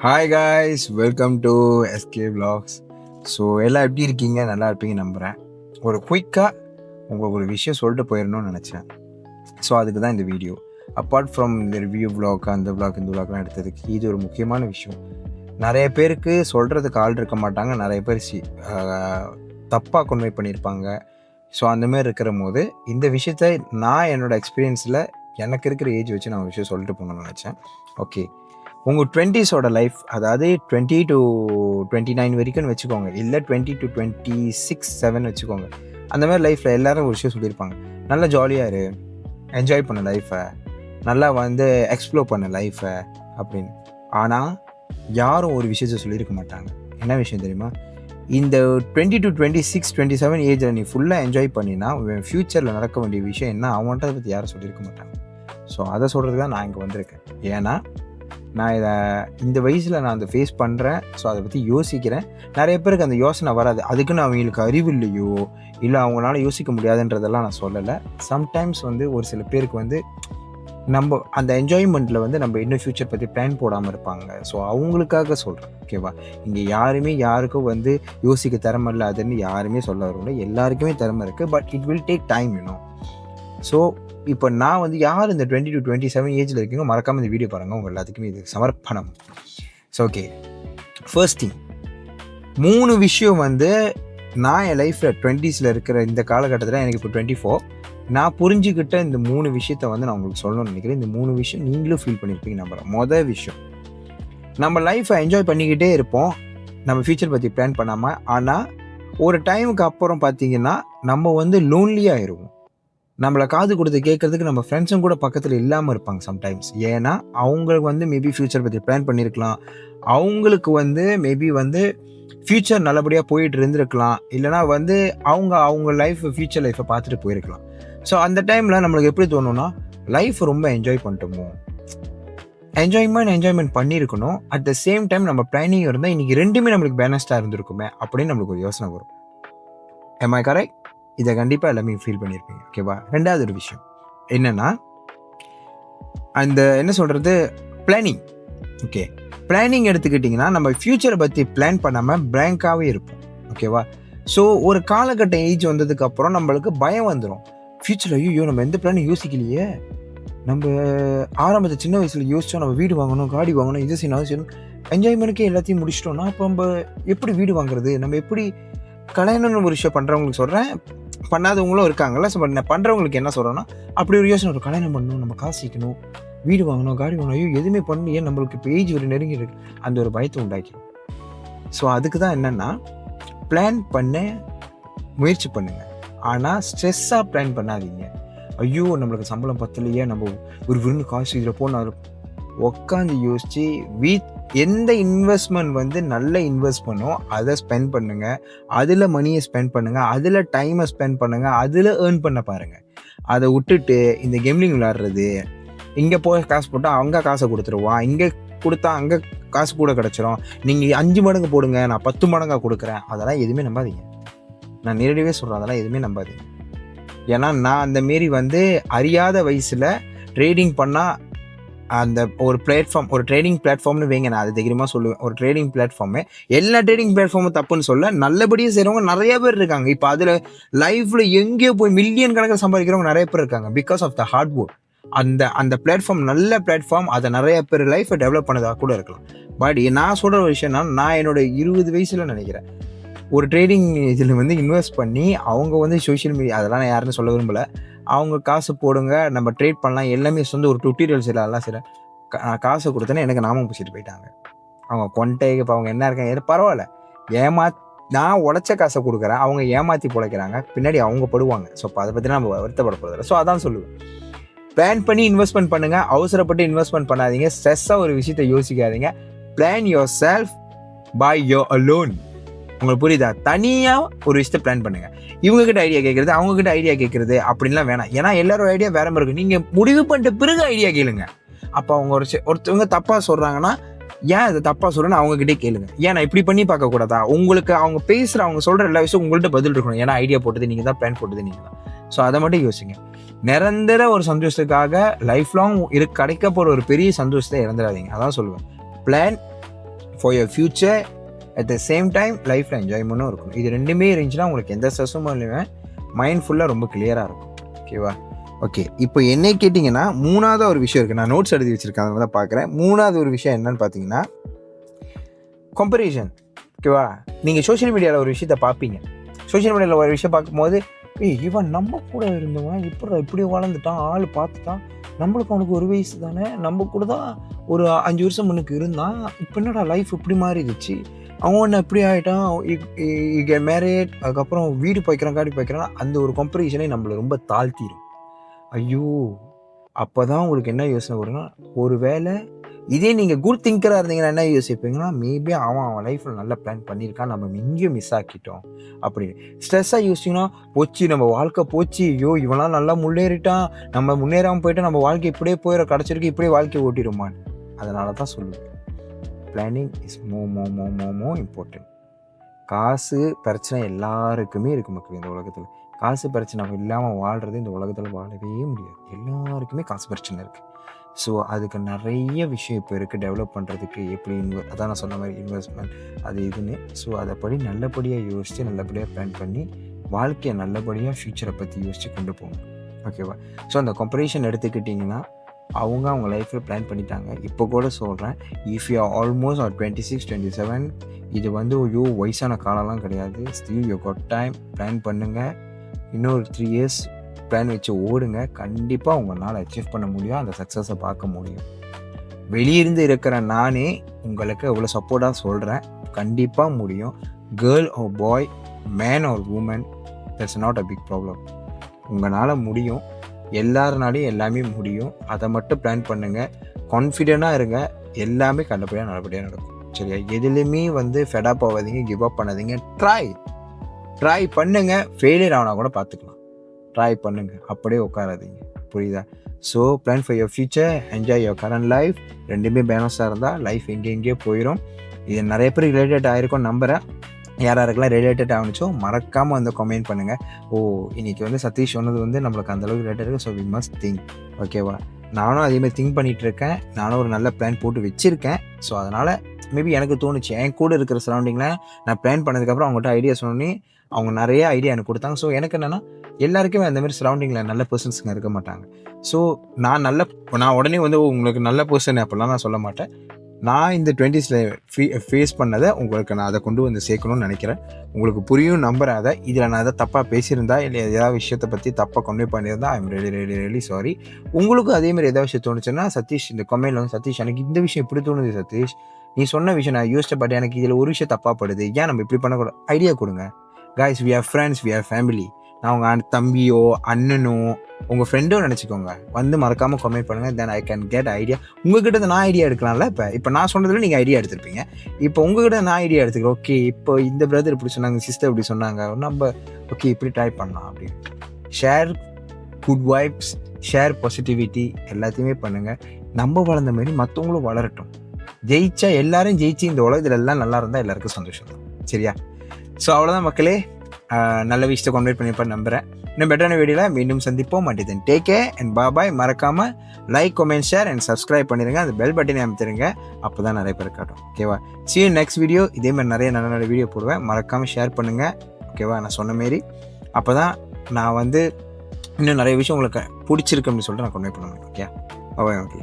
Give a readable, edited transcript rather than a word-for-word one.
Hi guys, welcome to SK vlogs. So எல்லாம் எப்படி இருக்கீங்க? நல்லா இருப்பீங்க நம்புகிறேன். ஒரு குயிக்காக உங்களுக்கு ஒரு விஷயம் சொல்லிட்டு போயிடணும்னு நினச்சேன். ஸோ அதுக்கு தான் இந்த வீடியோ. அப்பார்ட் ஃப்ரம் இந்த ரிவ்யூ vlog, அந்த vlog இந்த vlogலாம் எடுத்ததுக்கு இது ஒரு முக்கியமான விஷயம். நிறைய பேருக்கு சொல்கிறதுக்கு ஆள் இருக்க மாட்டாங்க, நிறைய பேர் தப்பாக கன்வே பண்ணியிருப்பாங்க. ஸோ அந்தமாரி இருக்கிற போது இந்த விஷயத்த நான் என்னோடய எக்ஸ்பீரியன்ஸில் எனக்கு இருக்கிற ஏஜ் வச்சு நான் ஒரு விஷயம் சொல்லிட்டு போகணும்னு நினச்சேன். ஓகே, உங்கள் 20ஸோட லைஃப், அதாவது 20 to 29 வரைக்கும்னு வச்சுக்கோங்க, இல்லை 20 to 26, 7 வச்சுக்கோங்க. அந்த மாதிரி லைஃப்பில் எல்லோரும் ஒரு விஷயம் சொல்லியிருப்பாங்க, நல்லா ஜாலியாக இரு, என்ஜாய் பண்ண லைஃப்பை, நல்லா எக்ஸ்ப்ளோர் பண்ண லைஃப்பை அப்படின்னு. ஆனால் யாரும் ஒரு விஷயத்த சொல்லியிருக்க மாட்டாங்க. என்ன விஷயம் தெரியுமா? இந்த 20 to 26, 27 ஏஜில் நீ ஃபுல்லாக என்ஜாய் பண்ணினா ஃப்யூச்சரில் நடக்க வேண்டிய விஷயம் என்ன அவன்கிட்ட அதை பற்றி யாரும் சொல்லியிருக்க மாட்டாங்க. ஸோ அதை சொல்கிறது தான் நான் இங்கே வந்திருக்கேன். ஏன்னா நான் இந்த வயசில் நான் அதை ஃபேஸ் பண்ணுறேன். ஸோ அதை பற்றி யோசிக்கிறேன். நிறைய பேருக்கு அந்த யோசனை வராது. அதுக்குன்னு அவங்களுக்கு அறிவு இல்லையோ, இல்லை அவங்களால யோசிக்க முடியாதுன்றதெல்லாம் நான் சொல்லலை. சம்டைம்ஸ் ஒரு சில பேருக்கு நம்ம அந்த என்ஜாய்மெண்ட்டில் நம்ம இன்னும் ஃப்யூச்சர் பற்றி பிளான் போடாமல் இருப்பாங்க. ஸோ அவங்களுக்காக சொல்கிறேன், ஓகேவா? இங்கே யாருமே யாருக்கும் யோசிக்க திறமை இல்லை அதுன்னு யாருமே சொல்ல வரும்ல. எல்லாருக்குமே திறமை இருக்குது, but it will take time. So இப்போ நான் யார் இந்த 20 to 27 ஏஜில் இருக்கீங்க, மறக்காமல் இந்த வீடியோ பாருங்கள். உங்கள் எல்லாத்துக்குமே இது சமர்ப்பணம். ஸோ ஓகே, ஃபர்ஸ்ட் திங், 3 விஷயம் நான் என் லைஃப்பில் 20ஸில் இருக்கிற இந்த காலகட்டத்தில், எனக்கு இப்போ 24, நான் புரிஞ்சுக்கிட்ட இந்த 3 விஷயத்த நான் உங்களுக்கு சொல்லணும்னு நினைக்கிறேன். இந்த 3 விஷயம் நீங்களும் ஃபீல் பண்ணியிருப்பீங்க நம்புறேன். மொதல் விஷயம், நம்ம லைஃப்பை என்ஜாய் பண்ணிக்கிட்டே இருப்போம், நம்ம ஃப்யூச்சர் பற்றி பிளான் பண்ணாமல். ஆனால் ஒரு டைமுக்கு அப்புறம் பார்த்தீங்கன்னா நம்ம லோன்லியாக ஆயிடுவோம். நம்மளை காது கொடுத்து கேட்கறதுக்கு நம்ம ஃப்ரெண்ட்ஸும் கூட பக்கத்தில் இல்லாமல் இருப்பாங்க சம்டைம்ஸ். ஏன்னா அவங்களுக்கு மேபி ஃப்யூச்சர் பற்றி பிளான் பண்ணியிருக்கலாம், அவங்களுக்கு மேபி ஃப்யூச்சர் நல்லபடியாக போயிட்டு இருந்திருக்கலாம், இல்லைனா அவங்க ஃப்யூச்சர் லைஃப்பை பார்த்துட்டு போயிருக்கலாம். ஸோ அந்த டைமில் நம்மளுக்கு எப்படி தோணும்னா, லைஃப் ரொம்ப என்ஜாய் பண்ணிட்டோமோ, என்ஜாய்மெண்ட் பண்ணியிருக்கணும். அட் த சேம் டைம் நம்ம பிளானிங் இருந்தால் இன்றைக்கி ரெண்டுமே நம்மளுக்கு பேலன்ஸ்டாக இருந்திருக்குமே அப்படின்னு நம்மளுக்கு ஒரு யோசனை வரும். am I correct? இதை கண்டிப்பாக எல்லாமே ஃபீல் பண்ணியிருப்பீங்க, ஓகேவா? ரெண்டாவது ஒரு விஷயம் என்னென்னா, என்ன சொல்கிறது, பிளானிங். ஓகே, பிளானிங் எடுத்துக்கிட்டிங்கன்னா நம்ம ஃப்யூச்சரை பற்றி பிளான் பண்ணாமல் பிளாங்காகவே இருப்போம், ஓகேவா? ஸோ ஒரு காலகட்ட ஏஜ் வந்ததுக்கப்புறம் நம்மளுக்கு பயம் வந்துடும். ஃப்யூச்சரில் ஐயோ நம்ம எந்த பிளானும் யோசிக்கலையே, நம்ம ஆரம்பத்தில் சின்ன வயசில் யோசித்தோம், நம்ம வீடு வாங்கணும், காடி வாங்கணும், இது செய்யணும், என்ஜாய்மெண்ட்டுக்கே எல்லாத்தையும் முடிச்சிட்டோம்னா அப்போ நம்ம எப்படி வீடு வாங்குறது, நம்ம எப்படி கல்யாணம்னு ஒரு விஷயம் பண்ணுறவங்களுக்கு சொல்கிறேன், பண்ணாதவங்களும் இருக்காங்கல்ல. ஸோ பண்ணுறவங்களுக்கு என்ன சொல்கிறேன்னா, அப்படி ஒரு யோசனை, ஒரு கல்யாணம் பண்ணணும், நம்ம காசு சேர்க்கணும், வீடு வாங்கணும், காடி வாங்கணும், ஐயோ எதுவுமே பண்ணலையே, நம்மளுக்கு இப்போ ஏஜ் ஒரு நெருங்கி இருக்கு, அந்த ஒரு பயத்தை உண்டாக்கிடும். ஸோ அதுக்கு தான் என்னென்னா, பிளான் பண்ண முயற்சி பண்ணுங்கள், ஆனால் ஸ்ட்ரெஸ்ஸாக பிளான் பண்ணாதீங்க. ஐயோ நம்மளுக்கு சம்பளம் பத்தலையே, நம்ம ஒரு விருந்து காசு இதில் போனால் உட்காந்து யோசித்து எந்த இன்வெஸ்ட்மெண்ட் நல்ல இன்வெஸ்ட் பண்ணோம் அதை ஸ்பெண்ட் பண்ணுங்கள், அதில் மணியை ஸ்பெண்ட் பண்ணுங்கள், அதில் டைமை ஸ்பெண்ட் பண்ணுங்கள், அதில் ஏர்ன் பண்ண பாருங்கள். அதை விட்டுட்டு இந்த கேம்லிங் விளாட்றது, இங்கே போய் காசு போட்டால் அங்கே காசை கொடுத்துருவான், இங்கே கொடுத்தா அங்கே காசு கூட கிடச்சிரும், நீங்கள் 5 மடங்கு போடுங்க நான் 10 மடங்காக கொடுக்குறேன், அதெல்லாம் எதுவுமே நம்பாதீங்க. நான் நேரடியாகவே சொல்கிறேன், அதெல்லாம் எதுவுமே நம்பாதீங்க. ஏன்னா நான் அந்தமாரி அறியாத வயசில் ட்ரேடிங் பண்ணால், அந்த ஒரு பிளாட்ஃபார்ம், ஒரு ட்ரேடிங் பிளாட்ஃபார்ம்னு வைங்க, நான் அது தைரியமாக சொல்லுவேன். ஒரு ட்ரேடிங் பிளாட்ஃபார்மு, எல்லா ட்ரேடிங் பிளாட்ஃபார்மும் தப்புன்னு சொல்ல, நல்லபடியாக செய்கிறவங்க நிறைய பேர் இருக்காங்க. இப்போ அதில் லைஃப்பில் எங்கேயோ போய் மில்லியன் கணக்கில் சம்பாதிக்கிறவங்க நிறைய பேர் இருக்காங்க, because of the hard work. அந்த பிளாட்ஃபார்ம் நல்ல பிளாட்ஃபார்ம், அதை நிறைய பேர் லைஃப்பை டெவலப் பண்ணதாக கூட இருக்கலாம். பட் நான் சொல்கிற ஒரு விஷயம்னா, நான் என்னோட 20 வயசில் நினைக்கிறேன் ஒரு ட்ரேடிங் இதில் இன்வெஸ்ட் பண்ணி அவங்க சோஷியல் மீடியா, அதெல்லாம் நான் யாருன்னு சொல்ல விரும்பலை, அவங்க காசு போடுங்க நம்ம ட்ரேட் பண்ணலாம் எல்லாமே ஒரு டுட்டோரியல்ஸ் எல்லாம் சில காசை கொடுத்தேன்னா எனக்கு நாமம் பிடிச்சிட்டு போயிட்டாங்க. அவங்க கொண்டைக்கு இப்போ அவங்க என்ன இருக்காங்க, பரவாயில்ல, நான் உழைச்ச காசை கொடுக்குறேன், அவங்க ஏமாற்றி பிழைக்கிறாங்க, பின்னாடி அவங்க படுவாங்க. ஸோ அதை பற்றி நம்ம வருத்தப்பட போகிறதில்ல. ஸோ அதான் சொல்லுவேன், பிளான் பண்ணி இன்வெஸ்ட்மெண்ட் பண்ணுங்கள், அவசரப்பட்டு இன்வெஸ்ட்மெண்ட் பண்ணாதீங்க, ஸ்ட்ரெஸ்ஸாக ஒரு விஷயத்தை யோசிக்காதீங்க. Plan yourself by your alone. உங்களுக்கு புரியுதா? தனியாக ஒரு விஷயத்தை பிளான் பண்ணுங்கள். இவங்ககிட்ட ஐடியா கேட்குறது, அவங்ககிட்ட ஐடியா கேட்குறது அப்படின்லாம் வேணாம். ஏன்னா எல்லாரோட ஐடியா வேற மாதிரி இருக்குது. நீங்கள் முடிவு பண்ணிட்ட பிறகு ஐடியா கேளுங்க. அப்போ அவங்க ஒருத்தவங்க தப்பாக சொல்கிறாங்கன்னா, ஏன் அதை தப்பாக சொல்கிறேன்னு அவங்ககிட்டே கேளுங்க. ஏன் நான் இப்படி பண்ணி பார்க்கக்கூடாதா? உங்களுக்கு அவங்க அவங்க சொல்கிற எல்லா விஷயம் உங்கள்கிட்ட பதில் இருக்கணும். ஏன்னா ஐடியா போட்டது நீங்கள் தான், பிளான் போட்டது நீங்கள் தான். ஸோ அதை மட்டும் யோசிங்க. நிரந்தர ஒரு சந்தோஷத்துக்காக லைஃப் லாங் கிடைக்க போகிற ஒரு பெரிய சந்தோஷத்தை இறந்துடாதீங்க. அதான் சொல்லுவேன், plan for your future. At the same time லைஃப்பில் என்ஜாய்மெண்ட்டும் இருக்கணும். இது ரெண்டுமே இருந்துச்சுன்னா உங்களுக்கு எந்த ஸ்ட்ரெஸ்ஸும் இல்லைங்க, மைண்ட் ஃபுல்லாக ரொம்ப கிளியராக இருக்கும். ஓகேவா? ஓகே, இப்போ என்னை கேட்டிங்கன்னா 3வது ஒரு விஷயம் இருக்குது. நான் நோட்ஸ் எழுதி வச்சுருக்கேன், அதை தான் பார்க்குறேன். 3வது ஒரு விஷயம் என்னன்னு பார்த்தீங்கன்னா கம்பேரிசன். ஓகேவா? நீங்கள் சோஷியல் மீடியாவில் ஒரு விஷயத்தை பார்ப்பீங்க. சோஷியல் மீடியாவில் ஒரு விஷயம் பார்க்கும்போது இவன் நம்ம கூட இருந்தவன் இப்படி வளர்ந்துட்டான், ஆள் பார்த்துட்டான், நம்மளுக்கு அவனுக்கு ஒரு வயசு தானே, நம்ம கூட தான் ஒரு 5 வருஷம் முன்னுக்கு இருந்தான், இப்போ என்னடா லைஃப் இப்படி மாறிடுச்சு, அவன் ஒன்று எப்படி ஆகிட்டான், மேரேட், அதுக்கப்புறம் வீடு போய்க்கிறான், காடி போய்க்கிறான். அந்த ஒரு கம்பேரிசனை நம்மளை ரொம்ப தாழ்த்திடும். ஐயோ, அப்போ தான் உங்களுக்கு என்ன யோசனை வரும்னா, ஒரு வேளை இதே நீங்கள் குட் திங்கராக இருந்தீங்கன்னா என்ன யோசிப்பீங்கன்னா, மேபி அவன் லைஃப்பில் நல்லா பிளான் பண்ணியிருக்கான், நம்ம எங்கேயும் மிஸ் ஆக்கிட்டோம் அப்படின்னு. ஸ்ட்ரெஸ்ஸாக யோசிச்சிங்கன்னா, போச்சு நம்ம வாழ்க்கை போச்சு, ஐயோ இவனாம் நல்லா முன்னேறிட்டான், நம்ம முன்னேறாமல் போயிட்டு நம்ம வாழ்க்கை இப்படியே போயிட கிடச்சிருக்கு, இப்படியே வாழ்க்கை ஓட்டிடுமான்னு. அதனால தான் சொல்லுவேன், பிளானிங் இஸ் மோ இம்பார்ட்டன்ட். காசு பிரச்சனை எல்லாருக்குமே இருக்குது மக்கள் இந்த உலகத்தில். காசு பிரச்சனை இல்லாமல் வாழ்கிறது இந்த உலகத்தில் வாழவே முடியாது. எல்லாருக்குமே காசு பிரச்சனை இருக்குது. ஸோ அதுக்கு நிறைய விஷயம் இப்போ இருக்குது டெவலப் பண்ணுறதுக்கு. எப்படி அதான் நான் சொன்ன மாதிரி இன்வெஸ்ட்மெண்ட் அது இதுன்னு. ஸோ அதைப்படி நல்லபடியாக யோசித்து நல்லபடியாக பிளான் பண்ணி வாழ்க்கையை நல்லபடியாக ஃப்யூச்சரை பற்றி யோசித்து கொண்டு போகணும். ஓகேவா? ஸோ அந்த கம்பேரிசன் எடுத்துக்கிட்டிங்கன்னா அவங்க லைஃப்பில் பிளான் பண்ணிட்டாங்க. இப்போ கூட சொல்கிறேன், if you are almost are 26, 27, இது வந்து வயசான காலம்லாம் கிடையாது. Still you got time. Plan பண்ணுங்கள். இன்னொரு 3 years பிளான் வச்சு ஓடுங்க. கண்டிப்பாக உங்களால் அச்சீவ் பண்ண முடியும், அந்த சக்ஸஸை பார்க்க முடியும். வெளியிருந்து இருக்கிற நானே உங்களுக்கு எவ்வளோ சப்போர்ட்டாக சொல்கிறேன், கண்டிப்பாக முடியும். Girl or boy, man or woman, that's not a big problem. உங்களால் முடியும். எல்லாருனாலையும் எல்லாமே முடியும். அதை மட்டும் பிளான் பண்ணுங்கள். கான்ஃபிடென்ட்டாக இருங்க. எல்லாமே கண்டபடியாக நல்லபடியாக நடக்கும். சரியா? எதுலேயுமே ஃபெடப் ஆகாதீங்க, கிவ் அப் பண்ணாதீங்க. ட்ரை பண்ணுங்க. ஃபெயிலியர் ஆனால் கூட பார்த்துக்கலாம். ட்ரை பண்ணுங்க, அப்படியே உட்காராதீங்க. புரியுதா? So plan for your future, enjoy your current life. ரெண்டுமே பேலன்ஸாக இருந்தால் லைஃப் எங்கேயோ போயிடும். இது நிறைய பேர் ரிலேட்டட் ஆகிருக்கும் நம்புகிறேன். யாருக்கெல்லாம் ரிலேட்டட் ஆகணுச்சோ மறக்காமல் கமெண்ட் பண்ணுங்கள். இன்றைக்கி சதீஷ் சொன்னது நம்மளுக்கு அந்தளவுக்கு ரிலேட்டட் இருக்குது. So we must think. ஓகேவா? நானும் அதேமாதிரி திங்க் பண்ணிகிட்டு இருக்கேன். நானும் ஒரு நல்ல பிளான் போட்டு வச்சுருக்கேன். ஸோ அதனால் மேபி எனக்கு தோணுச்சு, என் கூட இருக்கிற சரௌண்டிங்கில் நான் பிளான் பண்ணதுக்கப்புறம் அவங்கள்ட்ட ஐடியா சொன்னோன்னே அவங்க நிறைய ஐடியா எனக்கு கொடுத்தாங்க. ஸோ எனக்கு என்னென்னா, எல்லாருக்குமே அந்தமாதிரி சரௌண்டிங்கில் நல்ல பர்சன்ஸுங்க இருக்க மாட்டாங்க. ஸோ நான் உடனே உங்களுக்கு நல்ல பர்சன் அப்படிலாம் நான் சொல்ல மாட்டேன். நான் இந்த 20s ஃபேஸ் பண்ணதை உங்களுக்கு நான் அதை கொண்டு சேர்க்கணும்னு நினைக்கிறேன். உங்களுக்கு புரியும் நம்புறேன். இதில் நான் எதாவது தப்பாக பேசியிருந்தா இல்லை ஏதாவது விஷயத்தை பற்றி தப்பாக கொண்டு பண்ணியிருந்தா ஐ எம் ரியலி சாரி. உங்களுக்கும் அதேமாதிரி ஏதாவது விஷயம் தோணுச்சுன்னா சதீஷ் இந்த கமெண்ட்ல சதீஷ் எனக்கு இந்த விஷயம் இப்படி தோணுது சதீஷ், நீ சொன்ன விஷயம் நான் யோசிச்ச பட் எனக்கு இதில் ஒரு விஷயம் தப்பாக படுது, ஏன் நம்ம இப்படி பண்ணக்கூடாது, ஐடியா கொடுங்க. guys, we are friends, we are family. நான் உங்கள் தம்பியோ அண்ணனோ உங்கள் ஃப்ரெண்டோ நினச்சிக்கோங்க. மறக்காமல் கமெண்ட் பண்ணுங்கள். தென் ஐ கேன் கெட் ஐடியா. உங்ககிட்ட நான் ஐடியா எடுக்கலாம்ல. இப்போ நான் சொன்னதில் நீங்கள் ஐடியா எடுத்திருப்பீங்க. இப்போ உங்ககிட்ட நான் ஐடியா எடுத்துக்கிறேன். ஓகே, இப்போ இந்த பிரதர் இப்படி சொன்னாங்க, சிஸ்டர் இப்படி சொன்னாங்க, நம்ம ஓகே இப்படி ட்ரை பண்ணலாம் அப்படின்னு. Share good vibes, share positivity, எல்லாத்தையுமே பண்ணுங்கள். நம்ம வளர்ந்த மாதிரி மற்றவங்களும் வளரட்டும். ஜெயிச்சா எல்லாரும் ஜெயிச்சு இந்த உலகத்தில் எல்லாம் நல்லா இருந்தால் எல்லாருக்கும் சந்தோஷம் தான். சரியா? ஸோ அவ்வளோதான் மக்களே. நல்ல விஷயத்தை கன்வெர்ட் பண்ணிப்பேன் நம்புகிறேன். இன்னும் பெட்டரான வீடியோவில் மீண்டும் சந்திப்போம். Then take care and bye. மறக்காமல் like, comment, share and subscribe பண்ணிடுங்க. அந்த பெல் பட்டனை அமைத்துருங்க. அப்போ தான் நிறைய பேர் காட்டும். ஓகேவா? see you next video. இதேமாதிரி நிறைய நல்ல வீடியோ போடுவேன். மறக்காமல் ஷேர் பண்ணுங்கள். ஓகேவா? நான் சொன்ன மாரி அப்போ தான் நான் இன்னும் நிறைய விஷயம் உங்களுக்கு பிடிச்சிருக்கு அப்படின்னு சொல்லிட்டு நான் கன்வெர்ட் பண்ண முடியும். ஓகே? ஓகே.